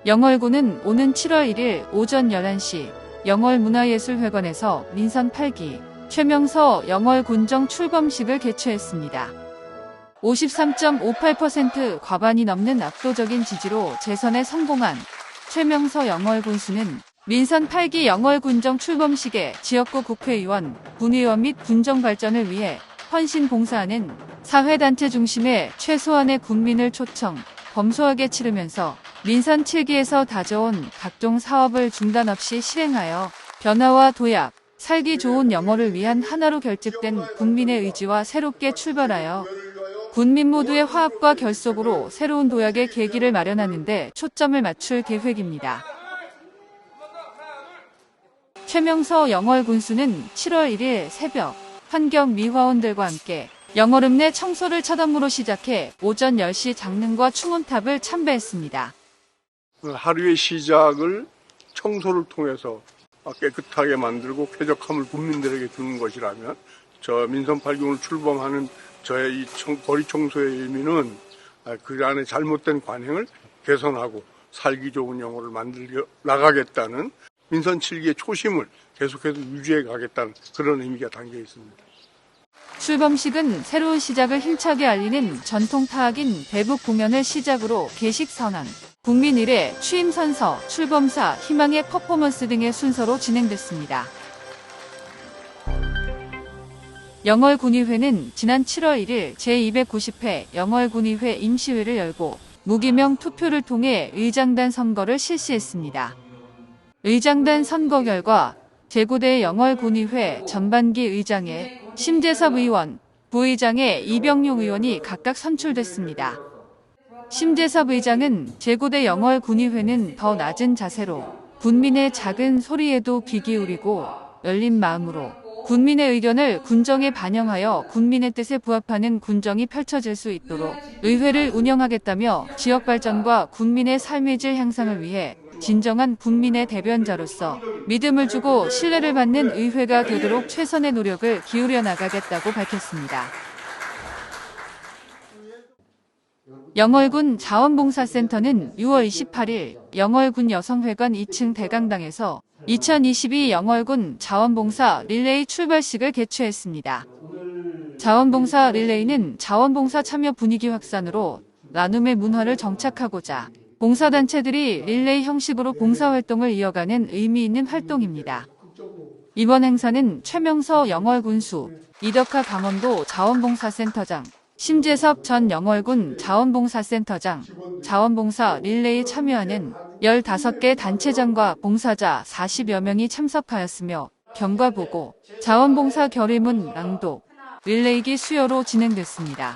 영월군은 오는 7월 1일 오전 11시 영월문화예술회관에서 민선 8기 최명서 영월군정 출범식을 개최했습니다. 53.58% 과반이 넘는 압도적인 지지로 재선에 성공한 최명서 영월군수는 민선 8기 영월군정 출범식에 지역구 국회의원, 군의원 및 군정 발전을 위해 헌신 봉사하는 사회단체 중심의 최소한의 국민을 초청, 검소하게 치르면서 민선 7기에서 다져온 각종 사업을 중단 없이 실행하여 변화와 도약, 살기 좋은 영월을 위한 하나로 결집된 국민의 의지와 새롭게 출발하여 군민 모두의 화합과 결속으로 새로운 도약의 계기를 마련하는 데 초점을 맞출 계획입니다. 최명서 영월군수는 7월 1일 새벽 환경미화원들과 함께 영월읍 내 청소를 첫 업무로 시작해 오전 10시 장릉과 충원탑을 참배했습니다. 하루의 시작을 청소를 통해서 깨끗하게 만들고 쾌적함을 국민들에게 주는 것이라면 저 민선 8기를 출범하는 저의 이 거리 청소의 의미는 그 안에 잘못된 관행을 개선하고 살기 좋은 영월을 만들어 나가겠다는 민선 7기의 초심을 계속해서 유지해 가겠다는 그런 의미가 담겨 있습니다. 출범식은 새로운 시작을 힘차게 알리는 전통 타악인 대북 공연을 시작으로 개식 선언, 국민 의례, 취임 선서, 출범사, 희망의 퍼포먼스 등의 순서로 진행됐습니다. 영월군의회는 지난 7월 1일 제290회 영월군의회 임시회를 열고 무기명 투표를 통해 의장단 선거를 실시했습니다. 의장단 선거 결과 제9대 영월군의회 전반기 의장에 심재섭 의원, 부의장에 이병용 의원이 각각 선출됐습니다. 심재섭 의장은 제9대 영월군의회는 더 낮은 자세로 군민의 작은 소리에도 귀 기울이고 열린 마음으로 군민의 의견을 군정에 반영하여 국민의 뜻에 부합하는 군정이 펼쳐질 수 있도록 의회를 운영하겠다며 지역 발전과 국민의 삶의 질 향상을 위해 진정한 국민의 대변자로서 믿음을 주고 신뢰를 받는 의회가 되도록 최선의 노력을 기울여 나가겠다고 밝혔습니다. 영월군 자원봉사센터는 6월 28일 영월군 여성회관 2층 대강당에서 2022 영월군 자원봉사 릴레이 출발식을 개최했습니다. 자원봉사 릴레이는 자원봉사 참여 분위기 확산으로 나눔의 문화를 정착하고자 봉사단체들이 릴레이 형식으로 봉사활동을 이어가는 의미 있는 활동입니다. 이번 행사는 최명서 영월군수, 이덕하 강원도 자원봉사센터장, 심재섭 전 영월군 자원봉사센터장, 자원봉사 릴레이에 참여하는 15개 단체장과 봉사자 40여 명이 참석하였으며 경과보고, 자원봉사 결의문 낭독, 릴레이기 수여로 진행됐습니다.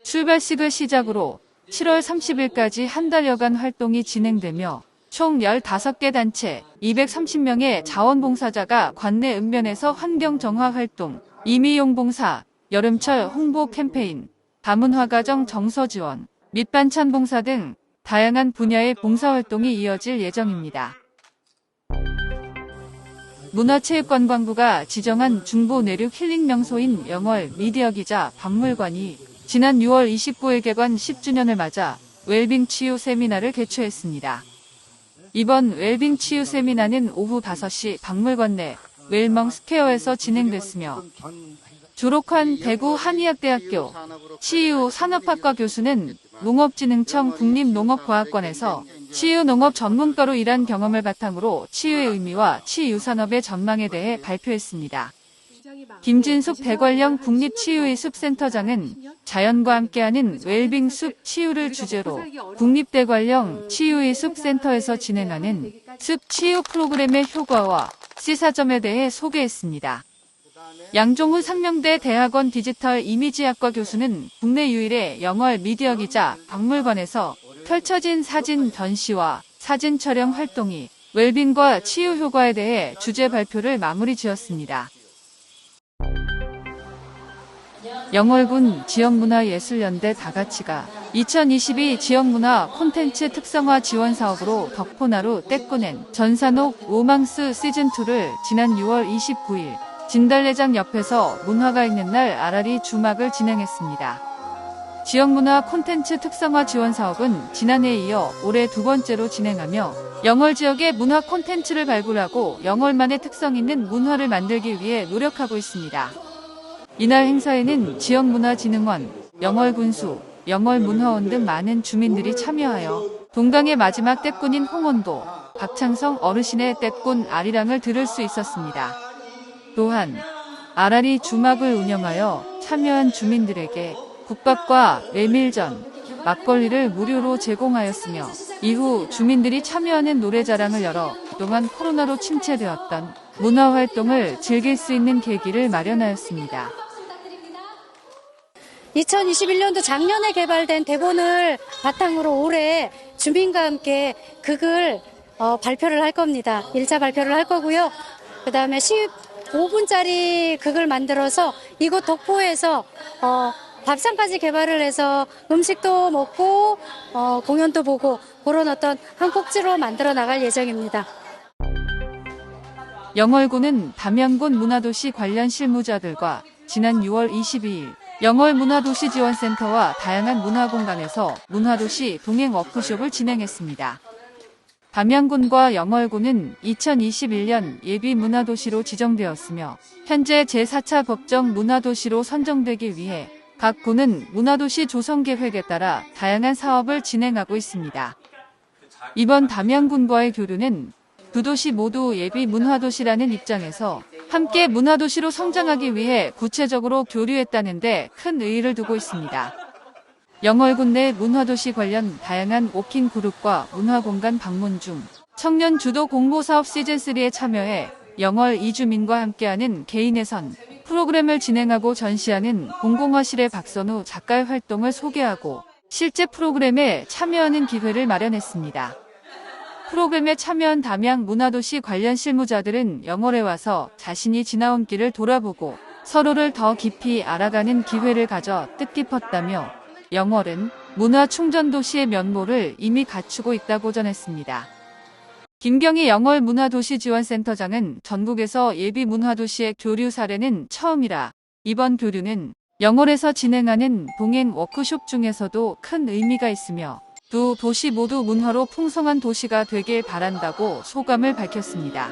출발식을 시작으로 7월 30일까지 한 달여간 활동이 진행되며 총 15개 단체 230명의 자원봉사자가 관내 읍면에서 환경정화 활동, 임의용봉사, 여름철 홍보 캠페인, 다문화가정 정서 지원, 밑반찬 봉사 등 다양한 분야의 봉사활동이 이어질 예정입니다. 문화체육관광부가 지정한 중부 내륙 힐링 명소인 영월 미디어기자 박물관이 지난 6월 29일 개관 10주년을 맞아 웰빙 치유 세미나를 개최했습니다. 이번 웰빙 치유 세미나는 오후 5시 박물관 내 웰멍 스퀘어에서 진행됐으며 졸업한 대구 한의학대학교 치유산업학과 교수는 농업진흥청 국립농업과학관에서 치유농업 전문가로 일한 경험을 바탕으로 치유의 의미와 치유산업의 전망에 대해 발표했습니다. 김진숙 대관령 국립치유의습센터장은 자연과 함께하는 웰빙 숲 치유를 주제로 국립대관령 치유의습센터에서 진행하는 숲 치유 프로그램의 효과와 시사점에 대해 소개했습니다. 양종훈 상명대 대학원 디지털 이미지학과 교수는 국내 유일의 영월 미디어 기자 박물관에서 펼쳐진 사진 전시와 사진 촬영 활동이 웰빙과 치유 효과에 대해 주제 발표를 마무리 지었습니다. 영월군 지역문화예술연대 다가치가 2022 지역문화 콘텐츠 특성화 지원 사업으로 덕포나루 떼꾸낸 전산옥 로망스 시즌2를 지난 6월 29일 진달래장 옆에서 문화가 있는 날 아라리 주막을 진행했습니다. 지역문화 콘텐츠 특성화 지원 사업은 지난해에 이어 올해 두 번째로 진행하며 영월 지역의 문화 콘텐츠를 발굴하고 영월만의 특성 있는 문화를 만들기 위해 노력하고 있습니다. 이날 행사에는 지역문화진흥원, 영월군수, 영월문화원 등 많은 주민들이 참여하여 동강의 마지막 떼꾼인 홍원도, 박창성 어르신의 떼꾼 아리랑을 들을 수 있었습니다. 또한 아라리 주막을 운영하여 참여한 주민들에게 국밥과 메밀전, 막걸리를 무료로 제공하였으며 이후 주민들이 참여하는 노래자랑을 열어 그동안 코로나로 침체되었던 문화활동을 즐길 수 있는 계기를 마련하였습니다. 2021년도 작년에 개발된 대본을 바탕으로 올해 주민과 함께 극을 발표를 할 겁니다. 1차 발표를 할 거고요. 그 다음에 15분짜리 극을 만들어서 이곳 독포에서 밥상까지 개발을 해서 음식도 먹고 공연도 보고 그런 어떤 한 꼭지로 만들어 나갈 예정입니다. 영월군은 담양군 문화도시 관련 실무자들과 지난 6월 22일 영월문화도시지원센터와 다양한 문화공간에서 문화도시 동행 워크숍을 진행했습니다. 담양군과 영월군은 2021년 예비문화도시로 지정되었으며 현재 제4차 법정 문화도시로 선정되기 위해 각 군은 문화도시 조성계획에 따라 다양한 사업을 진행하고 있습니다. 이번 담양군과의 교류는 두 도시 모두 예비문화도시라는 입장에서 함께 문화도시로 성장하기 위해 구체적으로 교류했다는 데 큰 의의를 두고 있습니다. 영월군 내 문화도시 관련 다양한 워킹 그룹과 문화공간 방문 중 청년 주도 공모사업 시즌3에 참여해 영월 이주민과 함께하는 개인예선 프로그램을 진행하고 전시하는 공공화실의 박선우 작가의 활동을 소개하고 실제 프로그램에 참여하는 기회를 마련했습니다. 프로그램에 참여한 담양 문화도시 관련 실무자들은 영월에 와서 자신이 지나온 길을 돌아보고 서로를 더 깊이 알아가는 기회를 가져 뜻깊었다며 영월은 문화충전도시의 면모를 이미 갖추고 있다고 전했습니다. 김경희 영월문화도시지원센터장은 전국에서 예비문화도시의 교류 사례는 처음이라 이번 교류는 영월에서 진행하는 동행 워크숍 중에서도 큰 의미가 있으며 두 도시 모두 문화로 풍성한 도시가 되길 바란다고 소감을 밝혔습니다.